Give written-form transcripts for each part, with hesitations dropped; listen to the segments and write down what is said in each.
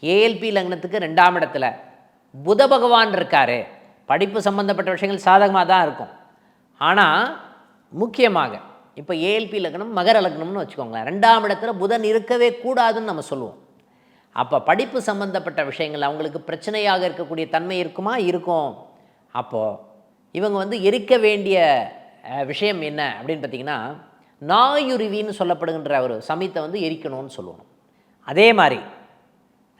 ALP லக்னத்துக்கு 2ஆம் இடத்துல புத பகவான் இருக்கார். படிப்பு சம்மந்தப்பட்ட விஷயங்கள் சாதகமாக தான் இருக்கும். ஆனால் முக்கியமாக இப்போ ஏஎல்பி லக்னம் மகர லக்னம்னு வச்சுக்கோங்களேன், 2ஆம் இடத்துல புதன் இருக்கவே கூடாதுன்னு நம்ம சொல்லுவோம். அப்போ படிப்பு சம்மந்தப்பட்ட விஷயங்கள் அவங்களுக்கு பிரச்சனையாக இருக்கக்கூடிய தன்மை இருக்குமா? இருக்கும். அப்போது இவங்க வந்து எரிக்க வேண்டிய விஷயம் என்ன அப்படின்னு பார்த்திங்கன்னா, நாயுருவின்னு சொல்லப்படுகின்ற ஒரு சமயத்தை வந்து எரிக்கணும்னு சொல்லுவோம். அதே மாதிரி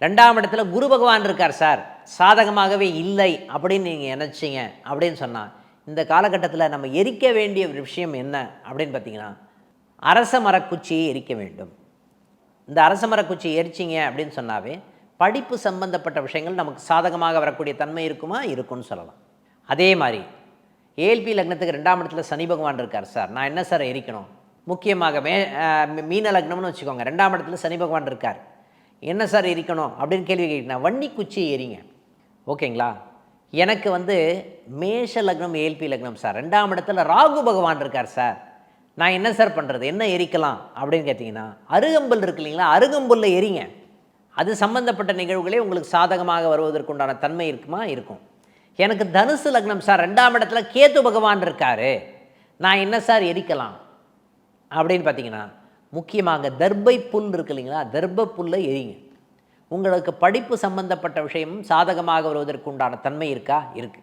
2ஆம் இடத்துல குரு பகவான் இருக்கார் சார், சாதகமாகவே இல்லை அப்படின்னு நீங்கள் நினச்சிங்க அப்படின்னு சொன்னால், இந்த காலகட்டத்தில் நம்ம எரிக்க வேண்டிய ஒரு விஷயம் என்ன அப்படின்னு பார்த்திங்கன்னா, அரச மரக்குச்சியை எரிக்க வேண்டும். இந்த அரச மரக்குச்சியை எரிச்சிங்க அப்படின்னு சொன்னாவே படிப்பு சம்பந்தப்பட்ட விஷயங்கள் நமக்கு சாதகமாக வரக்கூடிய தன்மை இருக்குமா? இருக்குன்னு சொல்லலாம். அதே மாதிரி ஏஎல்பி லக்னத்துக்கு 2ஆம் இடத்துல சனி பகவான் இருக்கார் சார், நான் என்ன சார் எரிக்கணும்? முக்கியமாக மீன லக்னம்னு வச்சுக்கோங்க, 2ஆம் இடத்துல சனி பகவான் இருக்கார், என்ன சார் எரிக்கணும் அப்படின்னு கேள்வி கேட்டீங்கன்னா வன்னி குச்சியை எரிங்க. ஓகேங்களா? எனக்கு வந்து மேஷ லக்னம் ஏஎல்பி லக்னம் சார், 2ஆம் இடத்துல ராகு பகவான் இருக்கார் சார், நான் என்ன சார் பண்ணுறது, என்ன எரிக்கலாம் அப்படின்னு கேட்டிங்கன்னா, அருகம்புல் இருக்கு இல்லைங்களா, அருகம்புல்லை எரிங்க. அது சம்பந்தப்பட்ட நிகழ்வுகளே உங்களுக்கு சாதகமாக வருவதற்குண்டான தன்மை இருக்குமா? இருக்கும். எனக்கு தனுசு லக்னம் சார், 2ஆம் இடத்துல கேது பகவான் இருக்கார், நான் என்ன சார் எரிக்கலாம் அப்படின்னு பார்த்தீங்கன்னா, முக்கியமாக தர்பை புல் இருக்கு இல்லைங்களா, தர்ப புல்லை எரிங்க. உங்களுக்கு படிப்பு சம்பந்தப்பட்ட விஷயமும் சாதகமாக வருவதற்கு உண்டான தன்மை இருக்கா? இருக்குது.